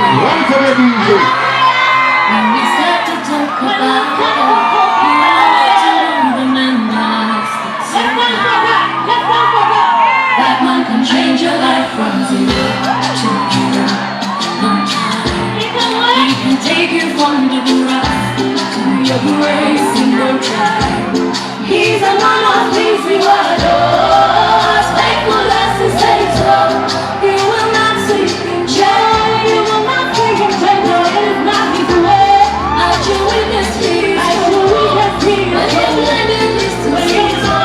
One for the DJ. When we start to talk about you want to know the man that man can change your life from zero to hero. No time. He can take you from the rough to your grace in no time. He's a man of things we adore. Faithful as he says so. You will not see him change. You will not see him change. No, it is not his way. As you witness peace. As you witness peace. When you blend in this to see so.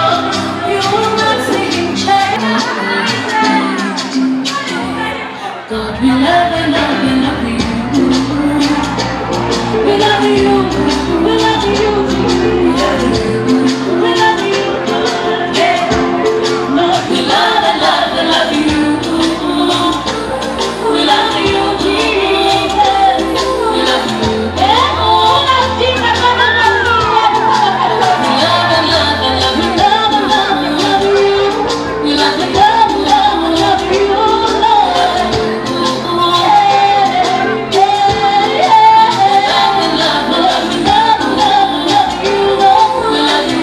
You will not see him change. God, we love and love and love you. We love you. We love you. We love you. We love you. Yeah. Lord, we love and love and love you. We love you, Jesus. We love you. Yeah. Oh, Jesus. We love and love and love you. We love and love and love you. We love and love and love and love you, Lord. Yeah. Yeah. Love and love and love you. Love and love and love you, Lord. We love you.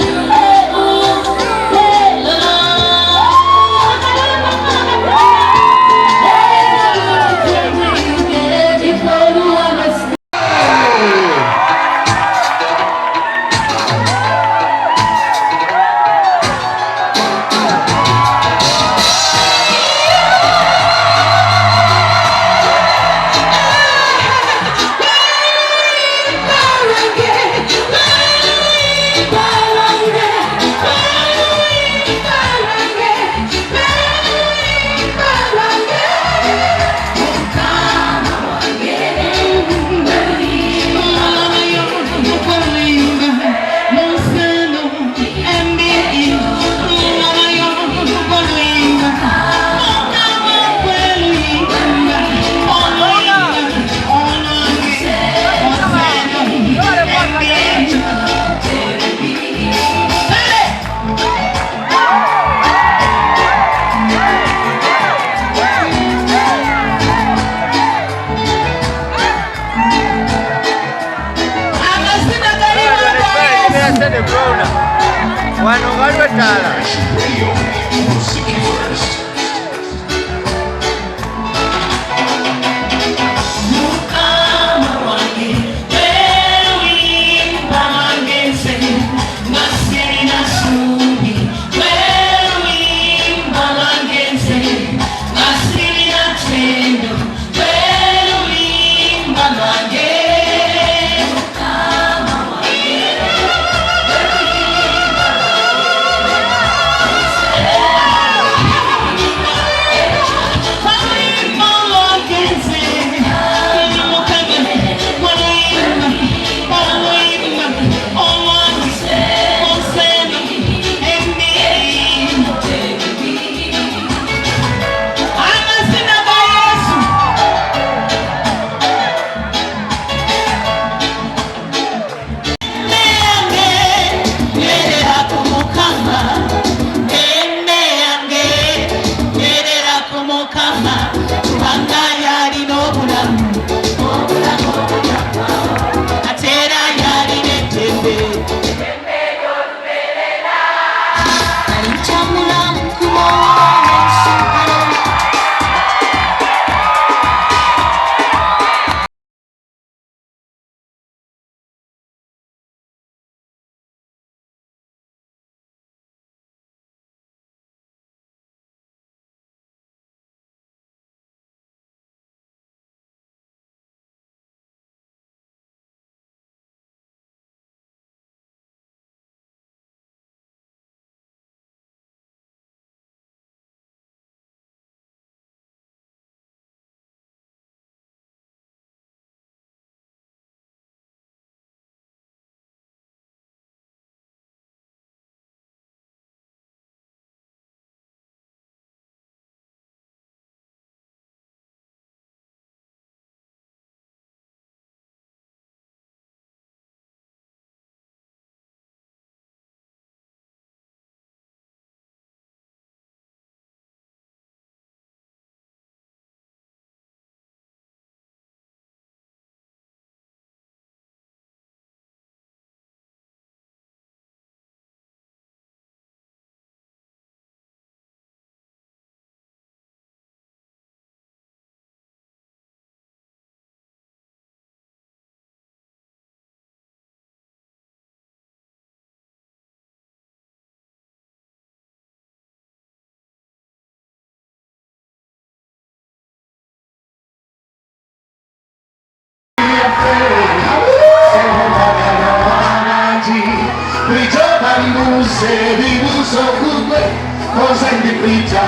koza indikwita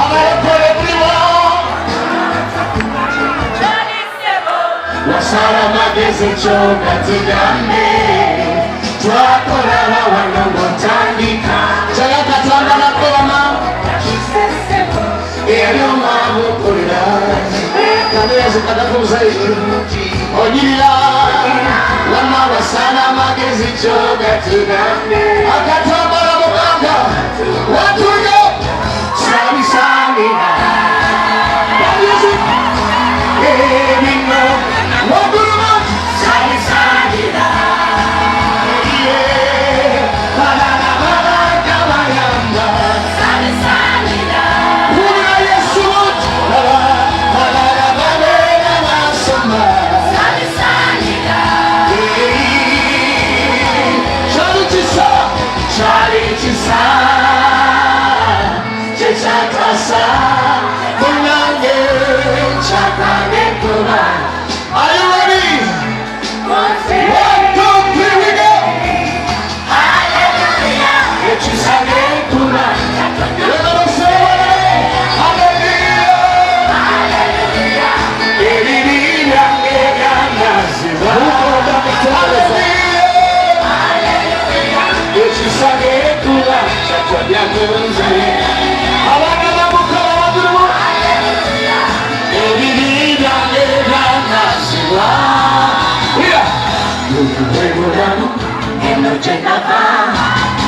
abayokole buliwo wasala magezi kyoga tugambe twakola wano ng'otandika jaya Katonda nakoma eyalyomabukulira kabeezi kadakuzaiki onyirira wama wasala magezi kyoga tugambe akatamala muganga watuyo sabisanira ebino waguluma sabisanira Are you ready? 1, 2, 3, we go! Hallelujah! Let you sing it tonight. Let us say hallelujah! Hallelujah! Hallelujah! Let you sing it tonight.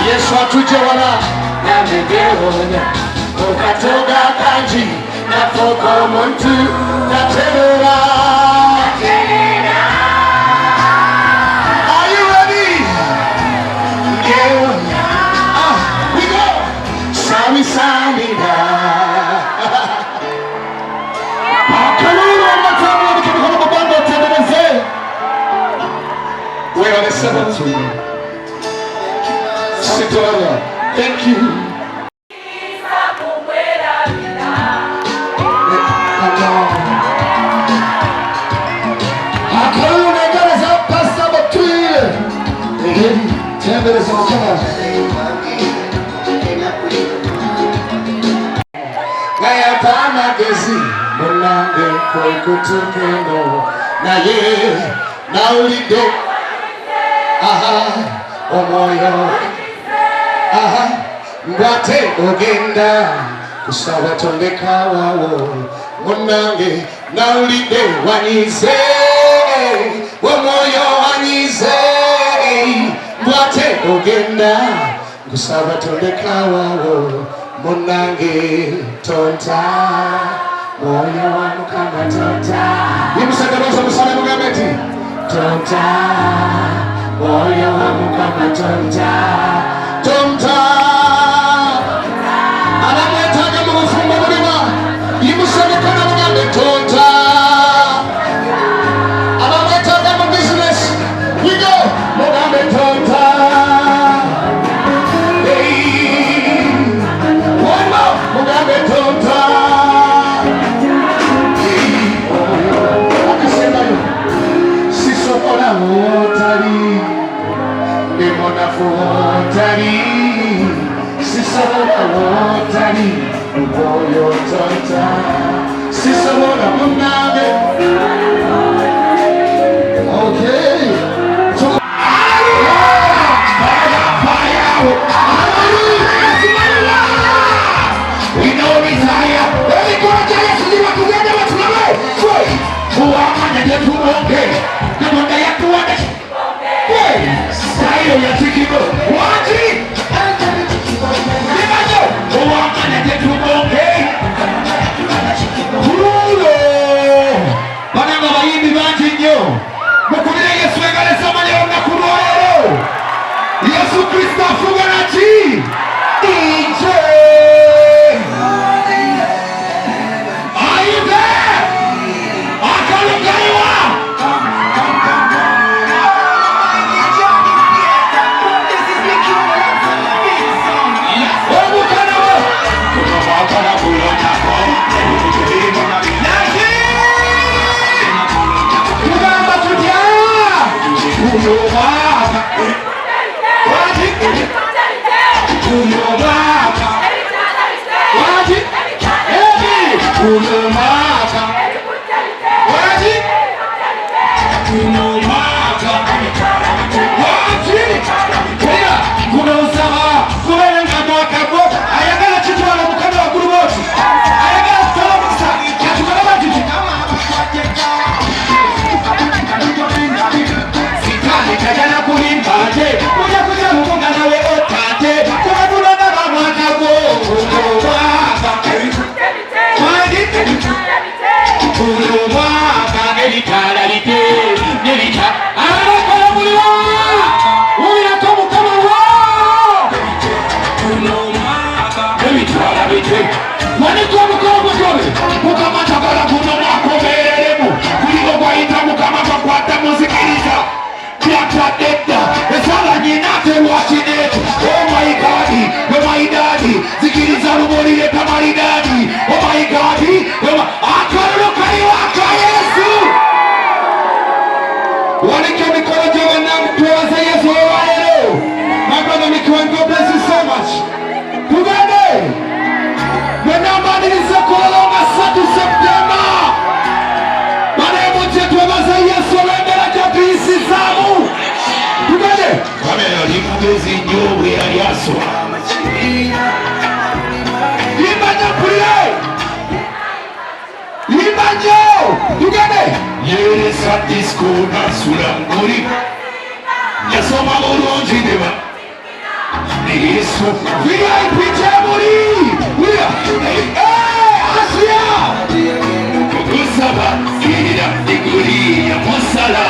Yesu atuje wala na megeonya okatoga kanji na foko muntu na terera. Are you ready? We go. Sami Samida. We're on the 7th. Sit down. Thank you. Mbate ogenda kusaba tondeka wawo munange naulide wanyize omwoyo wanyize mbate ogenda kusaba tondeka wawo munange tonta moyo wa Mukama tonta yimusenderoza musale mugambeti tonta moyo wa Mukama tonta tonta anamwetaga mu bufumbo bulima yimusenekana mugambe tonta anamwetaga mu business wigo mugambe tonta wama mugambe tonta akasemayo sisokola wotali ndimona fotali sisobola wotali moyo tonta sisobola munange. Okay. So we know retire. Very good. Yes, we want to get them to the way. Who are going to get to okay? The one they have to want it. Hey, style your ticket. Watch it. Bananga bayimbi bangi nnyo mukubire Yesu egalesa amanyawo nakulwalero Yesu Kristo afuga naki DJ. Are you there? Akalugaliwa Kulomaka. Waji? Kulomaka. Waji? Kaya, kuna usawa, kuna mwaka kwa, ayagala chitu wala mukano wa guru wotu. Ayagala kutola mkisa, katukala majiji. Sitali kajana kulimbaje, kuja munga nawe otate, kwa kulona wa mwaka kwa, kulomaka. Waji? Kulomaka, nelitala lite, nelitala. Arakala muliwa, uminatomu kama waa. Kulomaka, nelitala lite. Wanikuwa mkono mkono, mukamata kala kuno mwako meremu. Kuliko kwa ita mukamata kwa tamusikiliza. Kiata deda, esala nyinate wachinetu. Oh my God, oh my daddy. Zikiliza rumori leta maridadi. Oh my God, akarukari waka Yesu. Wanike mikono jema na mtuwaza Yesu wa leo. My brother Mikoen, God bless you so much. Bugembe. Mwenamba nilizokolonga 3 Septemba. Maremo chetu wabaza Yesu wendela jabisi zamu. Bugembe. Kamela limugezi nyowe aliaswa. Limanya pule. Limanya. Bugembe. Yere satisko na suranguri. Yasoma uronji deva. Yesu. VIP Jamuri. Asiya. Kusaba. Kira diguri ya musala.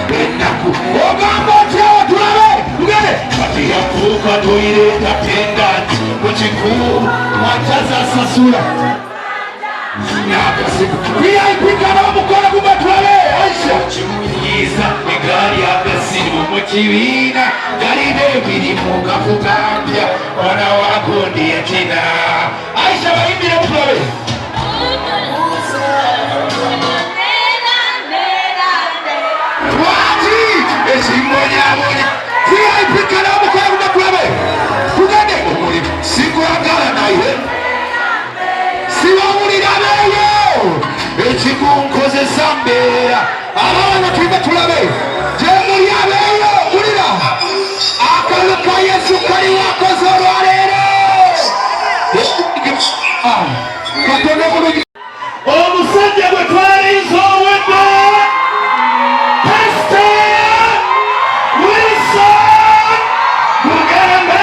Banaku. Ogambo chao tulabe. Bugembe. Patia kuka toire tapendati. Kuchiku. Mwachaza sasura. VIP kana mukora kubatwale Aisha chimuyiza igari akasimu mukibina garide biri mukafukambya wana wako ndiye tina Aisha bayimbire mutwale Wati esimbonya bonya VIP kana mukora kubatwale Bugembe umuri sikugala naye Siwamulirabeyo ekikunkoze sambera abana tuiba tulabe jemuli abeyo mulira akaluka Yesu kali wakoze olwaleero Katonda bulungi omusajja gwe twalinze owedde Pastor Wilson Bugembe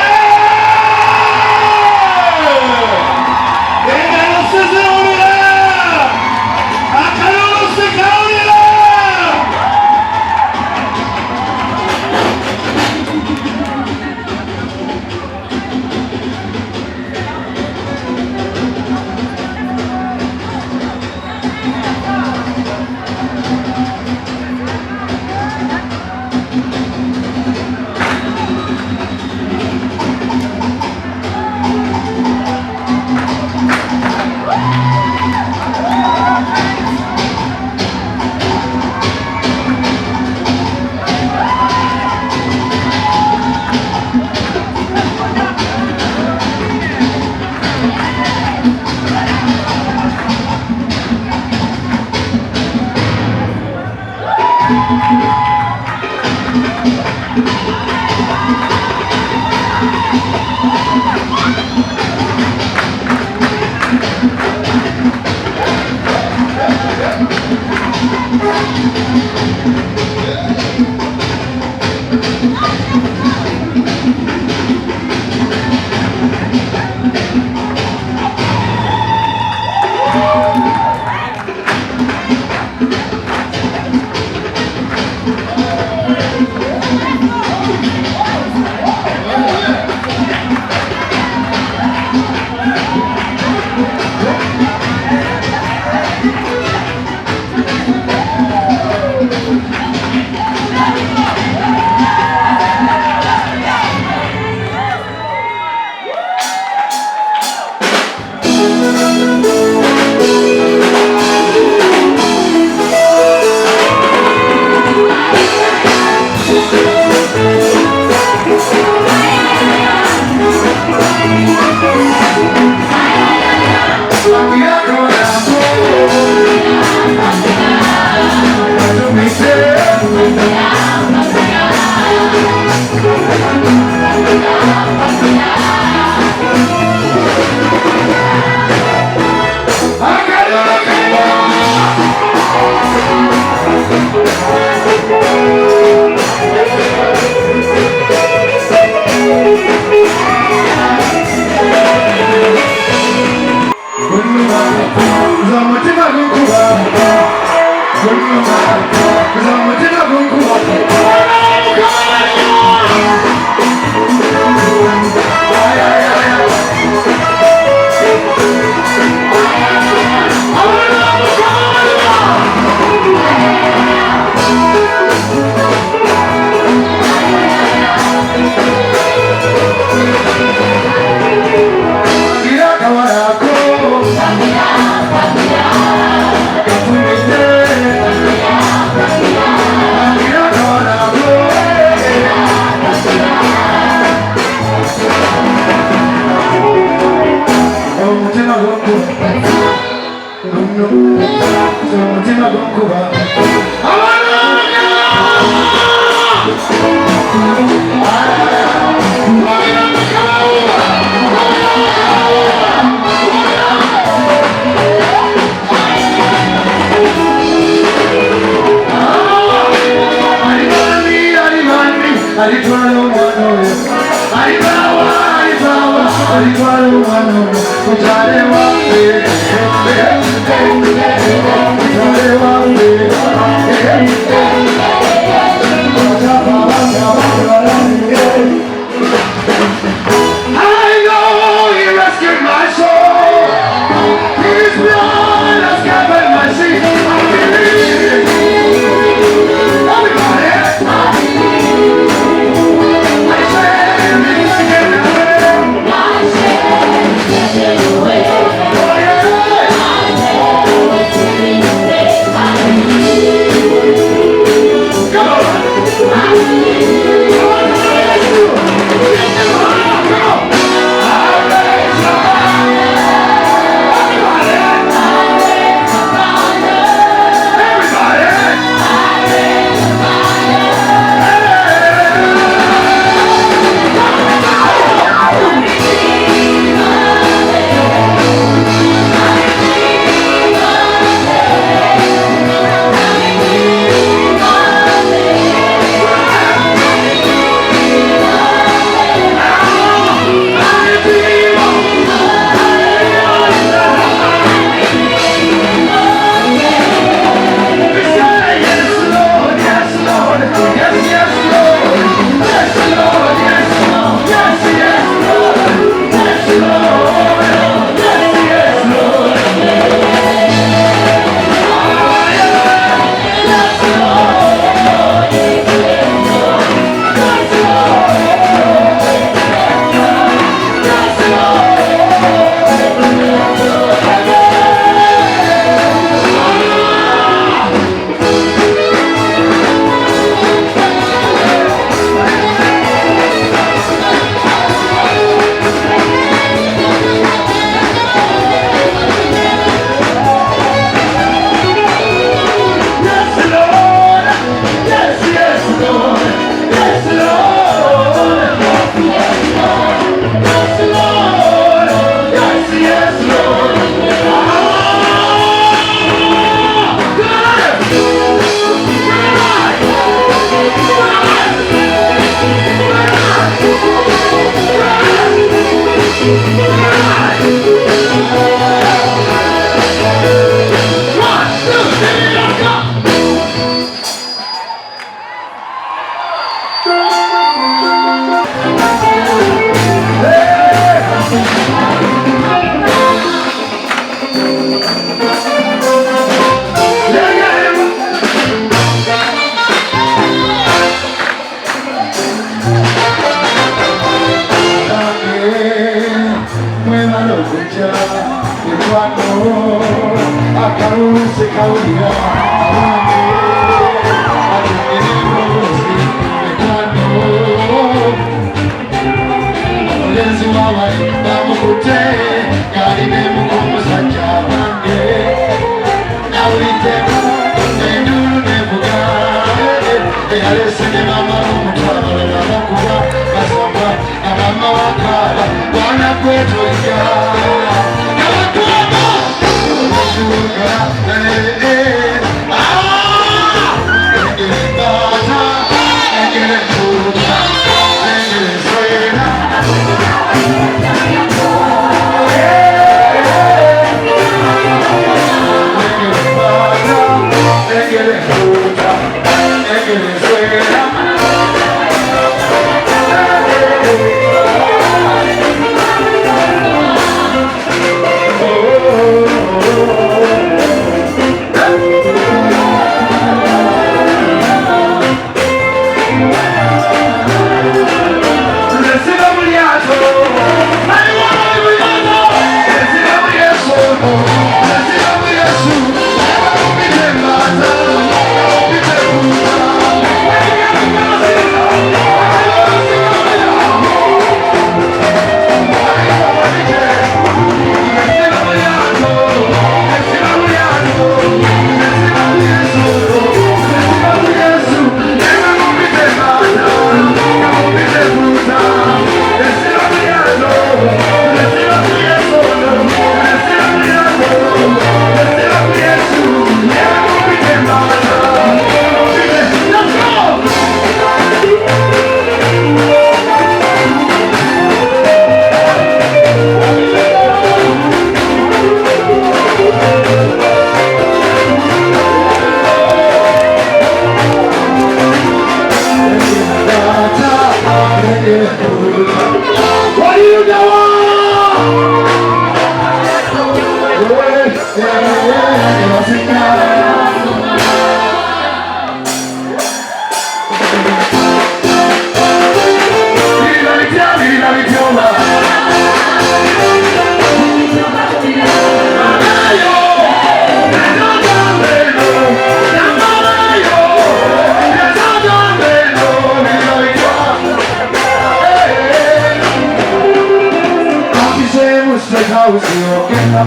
We are going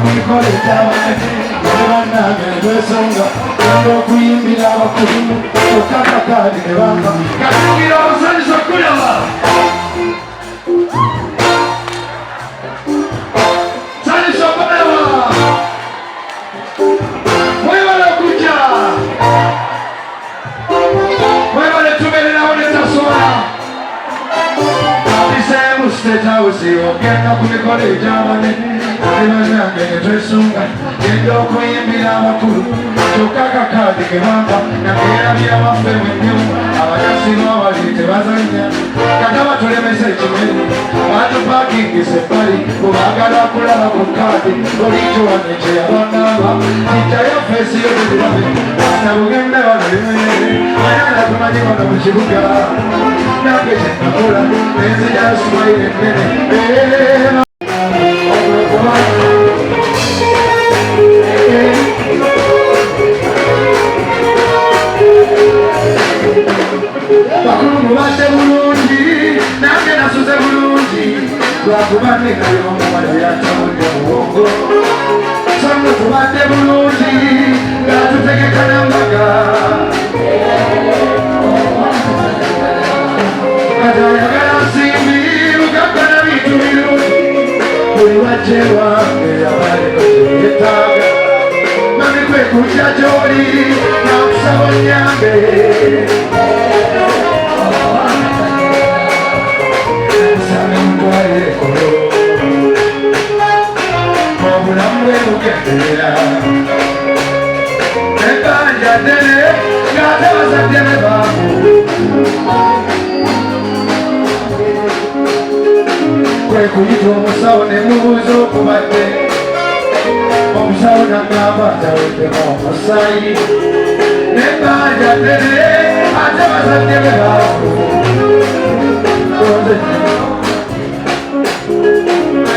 kumikole gy'abanene ne bannange ne twesonga genda okuyimbira abakulu okakakaadi ne bamba katungira obusanyusa okulaba sanyusa okulaba mwebale okujja mwebale tubeererawo ne tasobola abiseemu sitetawusi ogenda ku mikolo egy'abanene ne bannange ne twesunga genda okuyimbira abakulu kyokka kakaadi ke bamba nakeerabira baffe mwennyemu abanyasiru abali tebazanya kataba tulemesa ekimere batupakingisa ebbali bwebaagala kulaba ku kaadi olikyowane kye yabagamba kijjayo feesi yo tebirabe na Bugembe bano bimenere ayala tumanyi bano mu kibuga nange kyenakola nenzija sumayire ennene bakulu mubadde bulungi nange nasuze bulungi lwakuba nekayo omuwala yatabudde muwongo songa tubadde bulungi nga tutegeka nambaga katayagala nsimbi lugagga na bintu birungi buli wajje wange yabalekayetaaga mami kwe kujja gy'oli nakusaba onyambe obulamu bwe bugenderera ebbanja ddene ng'ate bazadde ne baamu kwe kuyita omusawo ne mubuuza okubadde omusawo nagamba ntaweddemu omusaayi n'ebbanja ddene ate bazadde be baamu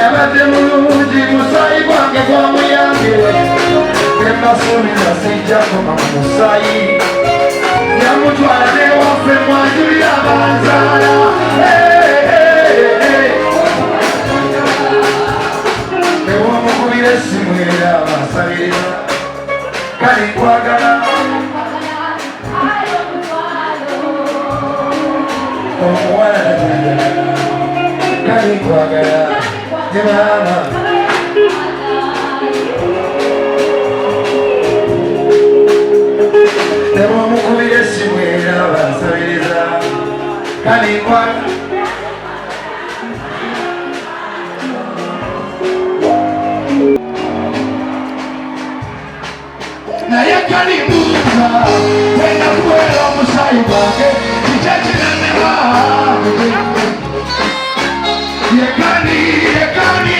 yabadde mulungi musaayi gwange gwamuyambye embasuubira sijja koma mu musaayi yamutwala newaffe mwanjulira abanzaala newomukubira essimu era abasabiriza kale nkwagala omuwala kale nkwagala ne maama nebomukubira essimu era bansabiriza kale nkwagala naye kalimbuuza wenda kubeera omusaayi gwange kikyekinanema yekani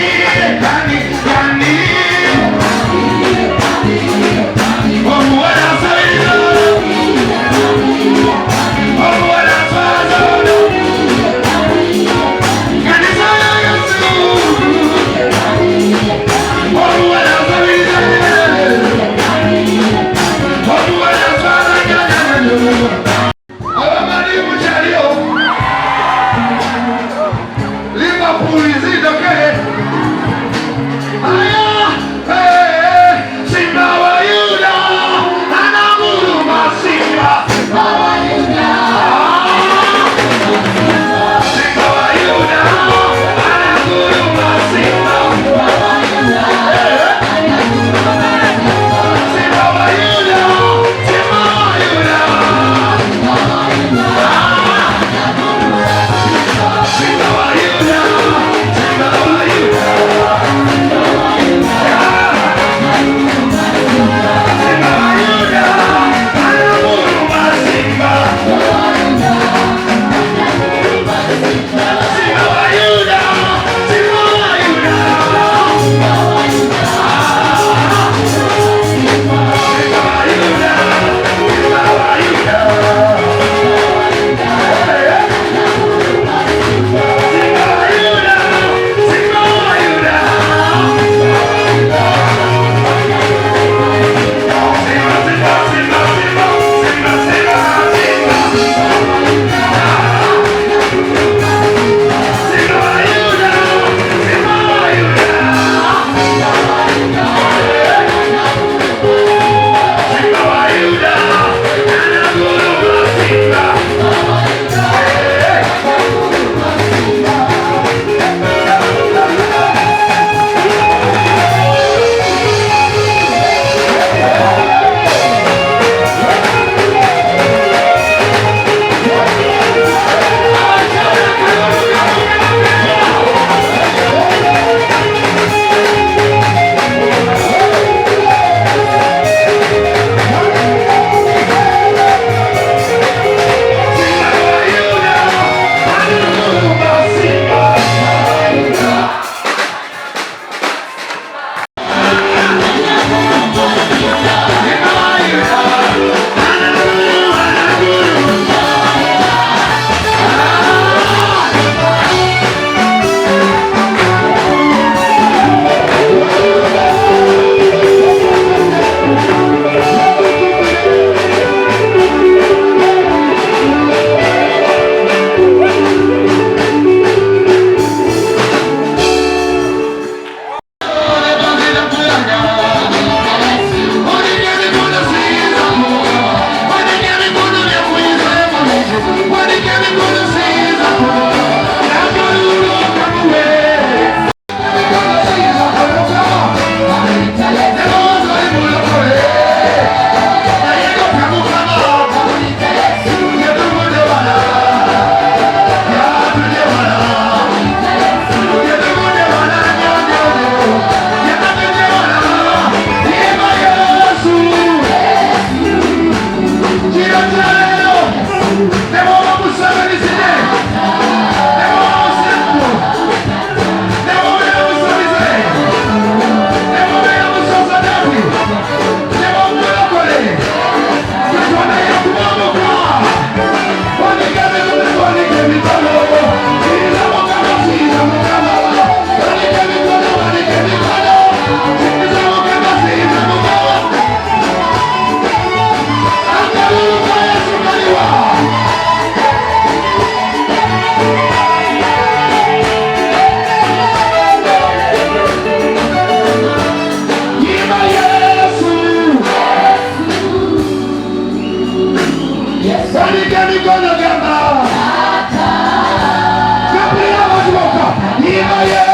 fire.